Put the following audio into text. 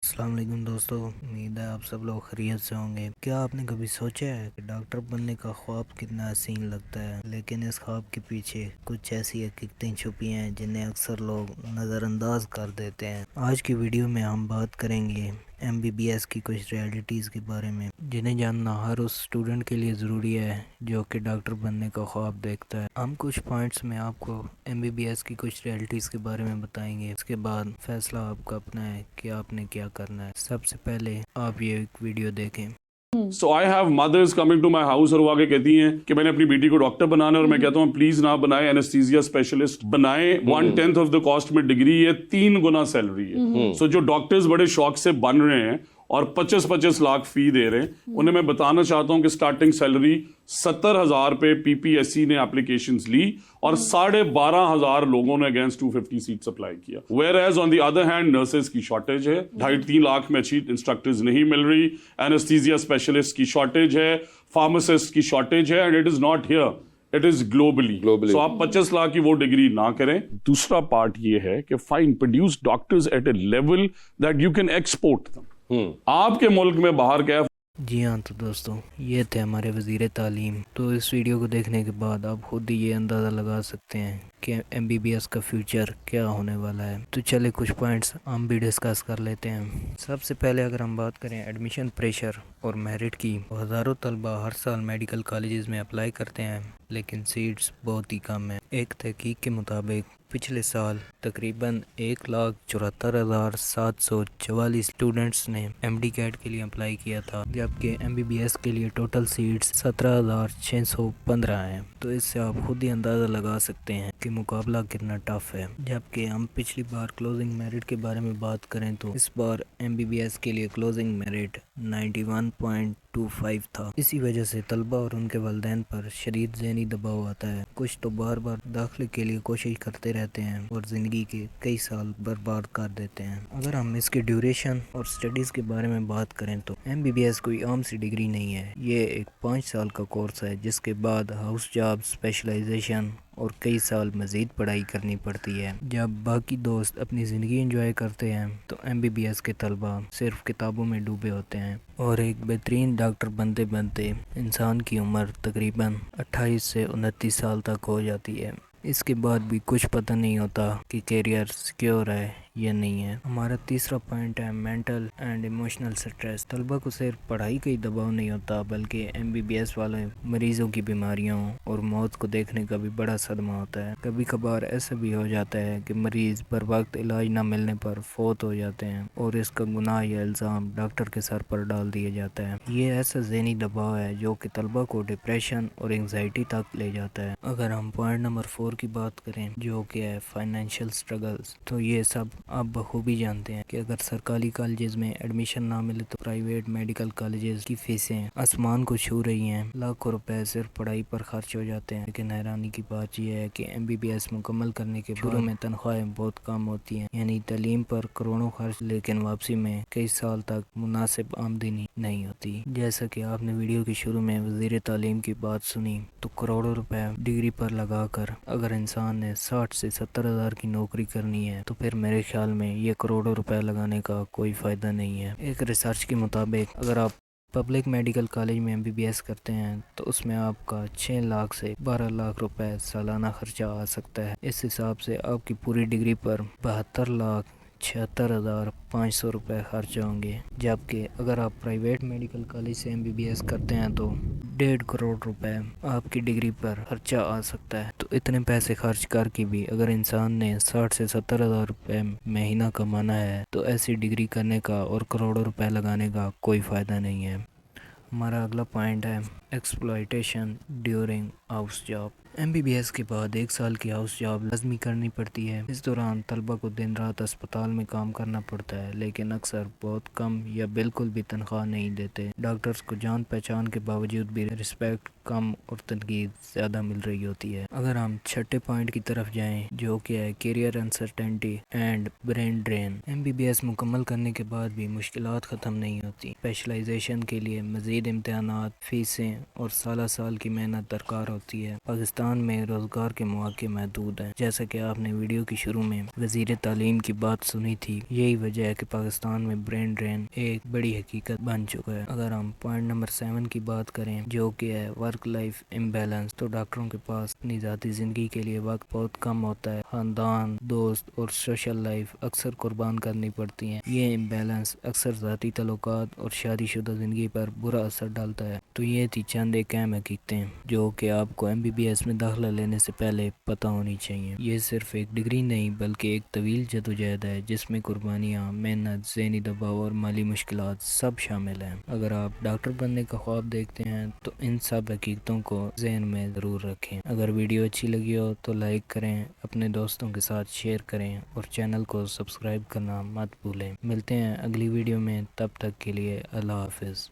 السلام علیکم دوستو، امید ہے آپ سب لوگ خیریت سے ہوں گے۔ کیا آپ نے کبھی سوچا ہے کہ ڈاکٹر بننے کا خواب کتنا حسین لگتا ہے، لیکن اس خواب کے پیچھے کچھ ایسی حقیقتیں چھپی ہیں جنہیں اکثر لوگ نظر انداز کر دیتے ہیں۔ آج کی ویڈیو میں ہم بات کریں گے MBBS کی کچھ ریالٹیز کے بارے میں، جنہیں جاننا ہر اس اسٹوڈنٹ کے لیے ضروری ہے جو کہ ڈاکٹر بننے کا خواب دیکھتا ہے۔ ہم کچھ پوائنٹس میں آپ کو MBBS کی کچھ ریالٹیز کے بارے میں بتائیں گے، اس کے بعد فیصلہ آپ کا اپنا ہے کہ آپ نے کیا کرنا ہے۔ سب سے پہلے آپ یہ ایک ویڈیو دیکھیں۔ So I have mothers coming to my house اور وہ آگے کہتی ہیں کہ میں نے اپنی بیٹی کو ڈاکٹر بنانا ہے، اور میں کہتا ہوں پلیز نہ بنائے، اینستھیزیا اسپیشلسٹ بنائیں، 1/10 آف دا کاسٹ میں ڈگری ہے، 3 گنا سیلری ہے۔ سو جو ڈاکٹرز بڑے شوق سے بن رہے ہیں اور 25 لاکھ فی دے رہے ہیں، انہیں میں بتانا چاہتا ہوں کہ سٹارٹنگ سیلری 70,000 پہ PPSC نے اپلیکیشنز لی اور 12,500 لوگوں نے اگینسٹ 250 سیٹس اپلائی کیا۔ Whereas on the other hand nurses کی شارٹیج ہے، 2.5-3 لاکھ میں اچھی انسٹرکٹرز نہیں مل رہی، اینستھیزیا اسپیشلسٹ کی شارٹیج ہے، فارماسسٹ کی شارٹیج ہے، and it is not here, it is globally. So آپ 25 لاکھ کی وہ ڈگری نہ کریں۔ دوسرا پارٹ یہ ہے کہ fine produce doctors at a level that you can export them. آپ کے ملک میں باہر کیا ہے؟ جی ہاں، تو دوستو یہ تھے ہمارے وزیر تعلیم۔ تو اس ویڈیو کو دیکھنے کے بعد آپ خود ہی یہ اندازہ لگا سکتے ہیں کہ MBBS کا فیوچر کیا ہونے والا ہے۔ تو چلے کچھ پوائنٹس ہم بھی ڈسکس کر لیتے ہیں۔ سب سے پہلے اگر ہم بات کریں ایڈمیشن پریشر اور میرٹ کی، ہزاروں طلبہ ہر سال میڈیکل کالجز میں اپلائی کرتے ہیں، لیکن سیٹس بہت ہی کم ہیں۔ ایک تحقیق کے مطابق پچھلے سال تقریباً 1,74,744 اسٹوڈنٹس نے MD کیٹ کے لیے اپلائی کیا تھا، جبکہ MBBS کے لیے ٹوٹل سیٹس 17,615 ہیں۔ تو اس سے آپ خود ہی اندازہ لگا سکتے ہیں کہ مقابلہ کتنا ٹف ہے۔ جبکہ ہم پچھلی بار کلوزنگ میرٹ کے بارے میں بات کریں تو اس بار MBBS کے لیے کلوزنگ میرٹ 91.25 تھا۔ اسی وجہ سے طلبہ اور ان کے والدین پر شدید ذہنی دباؤ آتا ہے۔ کچھ تو بار بار داخلے کے لیے کوشش کرتے رہتے ہیں اور زندگی کے کئی سال برباد کر دیتے ہیں۔ اگر ہم اس کی ڈیوریشن اور سٹڈیز کے بارے میں بات کریں تو MBBS کوئی عام سی ڈگری نہیں ہے، یہ ایک 5 سال کا کورس ہے جس کے بعد ہاؤس جاب، اسپیشلائزیشن اور کئی سال مزید پڑھائی کرنی پڑتی ہے۔ جب باقی دوست اپنی زندگی انجوائے کرتے ہیں تو MBBS کے طلبہ صرف کتابوں میں ڈوبے ہوتے ہیں، اور ایک بہترین ڈاکٹر بنتے بنتے انسان کی عمر تقریباً 28 سے 29 سال تک ہو جاتی ہے۔ اس کے بعد بھی کچھ پتہ نہیں ہوتا کہ کیریئر سیکیور ہے یا نہیں ہے۔ ہمارا تیسرا پوائنٹ ہے مینٹل اینڈ ایموشنل سٹریس۔ طلبہ کو صرف پڑھائی کا ہی دباؤ نہیں ہوتا، بلکہ MBBS والے مریضوں کی بیماریوں اور موت کو دیکھنے کا بھی بڑا صدمہ ہوتا ہے۔ کبھی کبھار ایسا بھی ہو جاتا ہے کہ مریض پر وقت علاج نہ ملنے پر فوت ہو جاتے ہیں، اور اس کا گناہ یا الزام ڈاکٹر کے سر پر ڈال دیا جاتا ہے۔ یہ ایسا ذہنی دباؤ ہے جو کہ طلبہ کو ڈپریشن اور انگزائٹی تک لے جاتا ہے۔ اگر ہم پوائنٹ نمبر 4 کی بات کریں جو کہ ہے فائنینشیل سٹرگلز، تو یہ سب آپ بخوبی جانتے ہیں کہ اگر سرکاری کالجز میں ایڈمیشن نہ ملے تو پرائیویٹ میڈیکل کالجز کی فیسیں آسمان کو چھو رہی ہیں، لاکھوں روپے صرف پڑھائی پر خرچ ہو جاتے ہیں۔ لیکن حیرانی کی بات یہ ہے کہ MBBS مکمل کرنے کے شروع میں تنخواہیں بہت کم ہوتی ہیں، یعنی تعلیم پر کروڑوں خرچ، لیکن واپسی میں کئی سال تک مناسب آمدنی نہیں ہوتی۔ جیسا کہ آپ نے ویڈیو کے شروع میں وزیر تعلیم کی بات سنی، تو کروڑوں روپے ڈگری پر لگا کر اگر انسان نے 60 سے 70 ہزار کی نوکری کرنی ہے تو پھر میرے خیال میں یہ کروڑوں روپے لگانے کا کوئی فائدہ نہیں ہے۔ ایک ریسرچ کے مطابق اگر آپ پبلک میڈیکل کالج میں MBBS کرتے ہیں تو اس میں آپ کا 6 لاکھ سے 12 لاکھ روپے سالانہ خرچہ آ سکتا ہے۔ اس حساب سے آپ کی پوری ڈگری پر 72,76,500 روپے خرچ ہوں گے، جبکہ اگر آپ پرائیویٹ میڈیکل کالج سے MBBS کرتے ہیں تو 1.5 کروڑ روپے آپ کی ڈگری پر خرچہ آ سکتا ہے۔ تو اتنے پیسے خرچ کر کے بھی اگر انسان نے 60 سے 70 ہزار روپے مہینہ کمانا ہے تو ایسی ڈگری کرنے کا اور کروڑوں روپے لگانے کا کوئی فائدہ نہیں ہے۔ ہمارا اگلا پوائنٹ ہے exploitation during house job. MBBS کے بعد 1 سال کی ہاؤس جاب لازمی کرنی پڑتی ہے۔ اس دوران طلبہ کو دن رات اسپتال میں کام کرنا پڑتا ہے، لیکن اکثر بہت کم یا بالکل بھی تنخواہ نہیں دیتے۔ ڈاکٹرز کو جان پہچان کے باوجود بھی رسپیکٹ کم اور تنقید زیادہ مل رہی ہوتی ہے۔ اگر ہم چھٹے پوائنٹ کی طرف جائیں جو کہ ہے career uncertainty and brain drain, MBBS مکمل کرنے کے بعد بھی مشکلات ختم نہیں ہوتی۔ اسپیشلائزیشن کے لیے مزید امتحانات، فیسیں اور سالہ سال کی محنت درکار ہوتی ہے۔ پاکستان پاکستان میں روزگار کے مواقع محدود ہیں، جیسا کہ آپ نے ویڈیو کی شروع میں وزیر تعلیم کی بات سنی تھی۔ یہی وجہ ہے کہ پاکستان میں برین ڈرین ایک بڑی حقیقت بن چکا ہے۔ اگر ہم پوائنٹ نمبر 7 کی بات کریں جو کہ ہے ورک لائف امبیلنس، تو ڈاکٹروں کے پاس اپنی ذاتی زندگی کے لیے وقت بہت کم ہوتا ہے، خاندان، دوست اور سوشل لائف اکثر قربان کرنی پڑتی ہیں۔ یہ امبیلنس اکثر ذاتی تعلقات اور شادی شدہ زندگی پر برا اثر ڈالتا ہے۔ تو یہ تھی چند ایک اہم حقیقتیں جو کہ آپ کو MBBS میں داخلہ لینے سے پہلے پتہ ہونی چاہیے۔ یہ صرف ایک ڈگری نہیں بلکہ ایک طویل جدوجہد ہے جس میں قربانیاں، محنت، ذہنی دباؤ اور مالی مشکلات سب شامل ہیں۔ اگر آپ ڈاکٹر بننے کا خواب دیکھتے ہیں تو ان سب حقیقتوں کو ذہن میں ضرور رکھیں۔ اگر ویڈیو اچھی لگی ہو تو لائک کریں، اپنے دوستوں کے ساتھ شیئر کریں اور چینل کو سبسکرائب کرنا مت بھولیں۔ ملتے ہیں اگلی ویڈیو میں، تب تک کے لیے اللہ حافظ۔